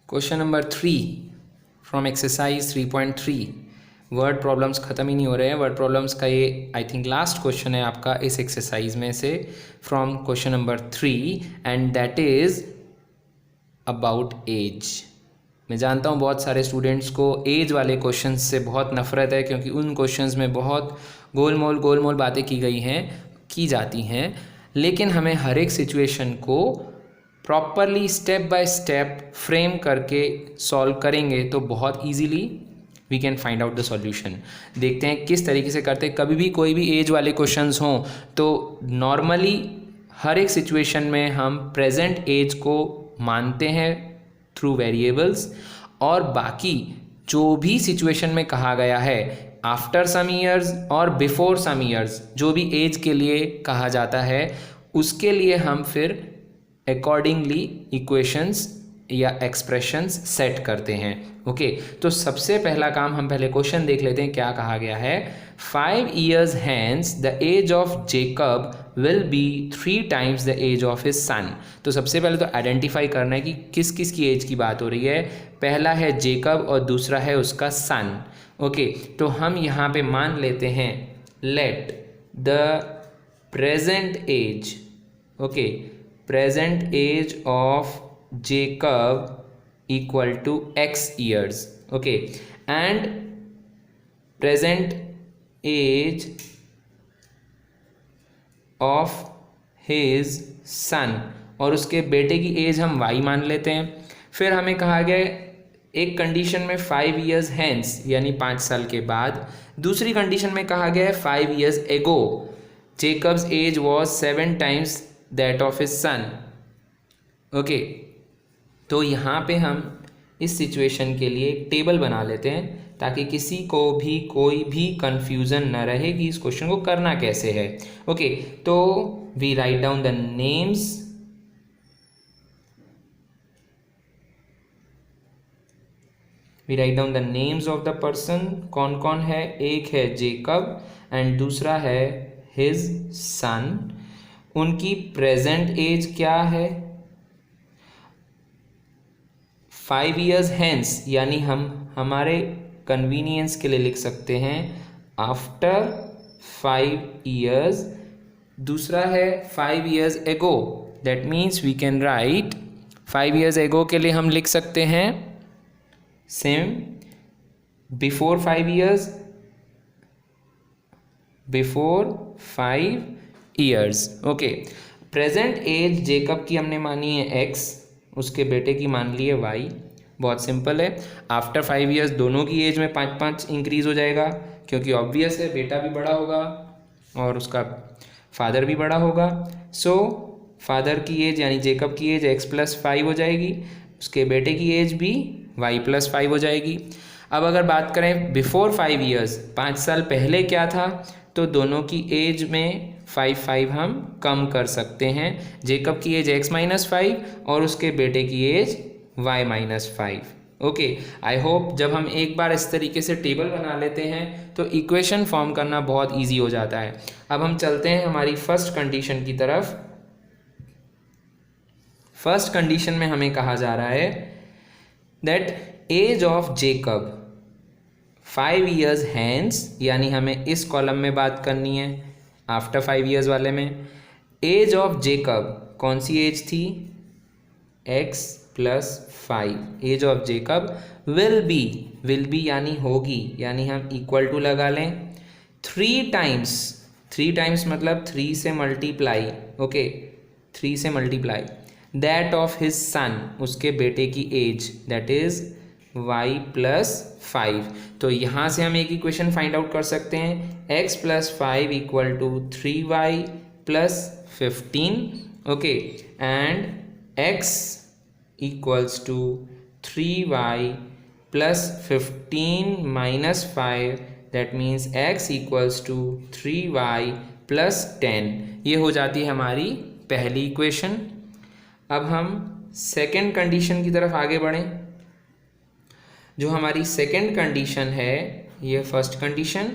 Question number 3 from exercise 3.3। Word problems ख़त्म ही नहीं हो रहे हैं। वर्ड प्रॉब्लम्स का ये आई थिंक लास्ट क्वेश्चन है आपका इस एक्सरसाइज में से, from question number 3, and that is about age. मैं जानता हूँ बहुत सारे स्टूडेंट्स को एज वाले क्वेश्चंस से बहुत नफ़रत है, क्योंकि उन क्वेश्चंस में बहुत गोलमोल बातें की जाती हैं। लेकिन हमें हर एक सिचुएशन को properly step by step frame करके सॉल्व करेंगे तो बहुत easily we can find out the solution. देखते हैं किस तरीके से करते हैं। कभी भी कोई भी एज वाले क्वेश्चंस हों तो नॉर्मली हर एक सिचुएशन में हम प्रेजेंट एज को मानते हैं थ्रू वेरिएबल्स, और बाकी जो भी सिचुएशन में कहा गया है आफ्टर सम ईयर्स और बिफोर सम ईयर्स, जो भी एज के लिए कहा जाता है उसके लिए हम फिर अकॉर्डिंगली इक्वेशंस या एक्सप्रेशंस सेट करते हैं। ओके, तो सबसे पहला काम हम पहले क्वेश्चन देख लेते हैं क्या कहा गया है। 5 years hence the age of Jacob will be 3 times the age of his son। तो सबसे पहले तो आइडेंटिफाई करना है कि किस किस की एज की बात हो रही है। पहला है जेकब और दूसरा है उसका सन। ओके, तो हम यहाँ पे मान लेते हैं let the present age, okay, present age of Jacob equal to x years, okay, and present age of his son, और उसके बेटे की एज हम y मान लेते हैं। फिर हमें कहा गया एक कंडीशन में 5 years hence यानी 5 साल के बाद, दूसरी कंडीशन में कहा गया है 5 years ago Jacob's age was 7 times that of his sun. Okay, तो यहाँ पे हम इस सिचुएशन के लिए एक टेबल बना लेते हैं ताकि किसी को भी कोई भी कंफ्यूजन न रहे कि इस क्वेश्चन को करना कैसे है। ओके, तो we write down the names, of the person. कौन कौन है? एक है जेकब एंड दूसरा है हिज सन। उनकी प्रेजेंट एज क्या है? 5 years hence, यानी हम हमारे कन्वीनियंस के लिए लिख सकते हैं आफ्टर 5 years। दूसरा है 5 years ago, that means we can write 5 years ago के लिए हम लिख सकते हैं same before 5 years, before 5 years. Okay, present age Jacob की हमने मानी है x, उसके बेटे की मान ली है y। बहुत सिंपल है। आफ्टर 5 ईयर्स दोनों की एज में 5-5 इंक्रीज हो जाएगा, क्योंकि ऑब्वियस है बेटा भी बड़ा होगा और उसका फादर भी बड़ा होगा। सो फादर की एज यानी जेकब की एज x+5 हो जाएगी, उसके बेटे की एज भी y+5 हो जाएगी। अब अगर बात करें बिफोर 5 ईयर्स, 5 साल पहले क्या था, तो दोनों की एज में 5 हम कम कर सकते हैं। जेकब की एज x-5 और उसके बेटे की as y-5। Okay, I hope जब हम एक बार इस तरीके से टेबल बना लेते हैं तो इक्वेशन फॉर्म करना बहुत इजी हो जाता है। अब हम चलते हैं हमारी फर्स्ट कंडीशन की तरफ। फर्स्ट कंडीशन में हमें कहा जा रहा है that age of Jacob 5 years hence, यानी हमें इस कॉलम में बात करनी है आफ्टर 5 years वाले में। एज ऑफ जेकब कौन सी एज थी? x+5। Age of Jacob will be यानी होगी, यानी हम इक्वल टू लगा लें 3 टाइम्स मतलब 3 से मल्टीप्लाई। ओके, 3 से multiply that of his son, उसके बेटे की एज, दैट इज y+5। तो यहाँ से हम एक इक्वेशन फाइंड आउट कर सकते हैं x+5 equal to 3y+15। Okay, and x equals to 3y+15-5, that means x equals to 3y+10। ये हो जाती है हमारी पहली इक्वेशन। अब हम सेकेंड कंडीशन की तरफ आगे बढ़ें। जो हमारी सेकेंड कंडीशन है, ये first condition,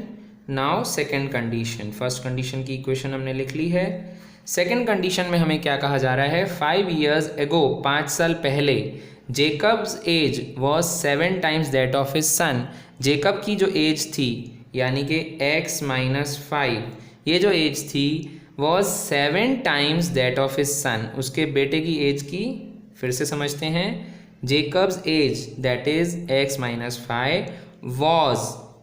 now second condition. First condition की इक्वेशन हमने लिख ली है। सेकेंड कंडीशन में हमें क्या कहा जा रहा है? 5 years ago, 5 साल पहले Jacob's age was 7 times that of his son. Jacob की जो एज थी यानी कि x-5, ये जो एज थी was 7 times that of his son, उसके बेटे की एज की। फिर से समझते हैं, Jacob's age that is x-5 was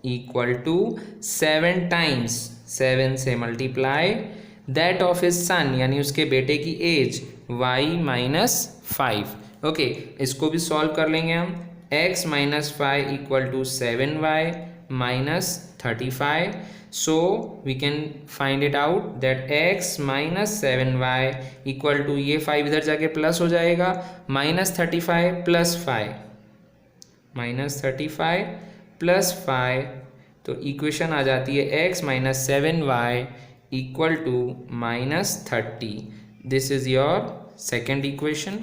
equal to 7 times, 7 से multiply, that of his son यानी उसके बेटे की एज y-5। ओके, इसको भी सॉल्व कर लेंगे हम। x-5 equal to 7y minus 35, so we can find it out that x-7y equal to, ये 5 इधर जाके प्लस हो जाएगा, -35 प्लस 5, -35 प्लस 5, तो इक्वेशन आ जाती है x-7y equal to -30। This is your second equation.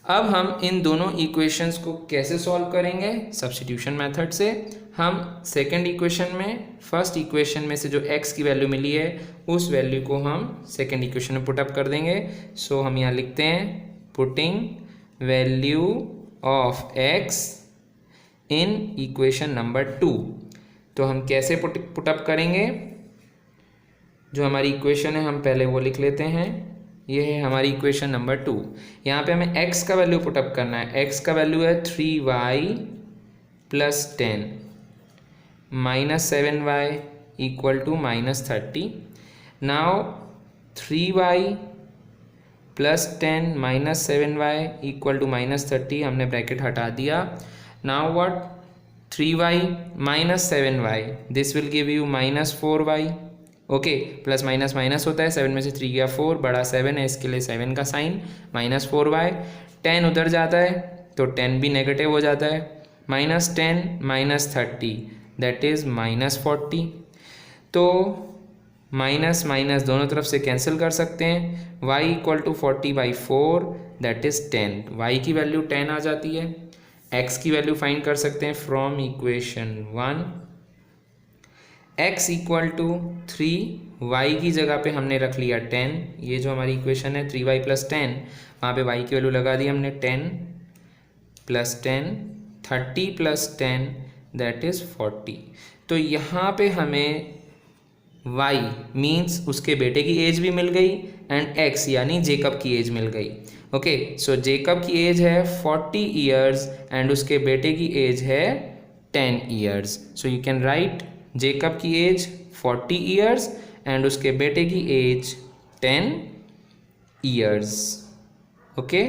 अब हम इन दोनों इक्वेशंस को कैसे सॉल्व करेंगे? सब्स्टिट्यूशन मेथड से। हम सेकेंड इक्वेशन में फर्स्ट इक्वेशन में से जो x की वैल्यू मिली है उस वैल्यू को हम सेकेंड इक्वेशन में पुटअप कर देंगे। सो हम यहाँ लिखते हैं putting value of x in equation number 2। तो हम कैसे पुटअप करेंगे? जो हमारी इक्वेशन है हम पहले वो लिख लेते हैं। ये है हमारी इक्वेशन नंबर 2। यहाँ पे हमें x का वैल्यू पुटअप करना है। x का वैल्यू है 3y plus 10 minus 7y equal to -30। Now 3y plus 10 minus 7y equal to -30, हमने ब्रैकेट हटा दिया। Now what? 3y minus 7y, this will give you -4y। Okay, plus minus minus होता है, 7 में से 3 गया 4, बड़ा 7 है इसके लिए 7 का साइन, -4y। 10 उधर जाता है तो 10 भी नेगेटिव हो जाता है, -10 -30 दैट इज़ -40। तो माइनस माइनस दोनों तरफ से कैंसिल कर सकते हैं। y equal to 40/4 that is 10। y की वैल्यू 10 आ जाती है। x की वैल्यू फाइंड कर सकते हैं from equation 1। x equal to 3, y की जगह पे हमने रख लिया 10। ये जो हमारी इक्वेशन है 3y प्लस 10, वहाँ पे y की वैल्यू लगा दी हमने 10 प्लस 10, 30 प्लस 10 दैट इज़ 40। तो यहाँ पे हमें y मीन्स उसके बेटे की एज भी मिल गई एंड x यानी जेकब की एज मिल गई। ओके, सो जेकब की एज है 40 ईयर्स एंड उसके बेटे की एज है 10 years. So you can write Jacob की एज 40 ईयर्स एंड उसके बेटे की एज 10 ईयर्स। ओके।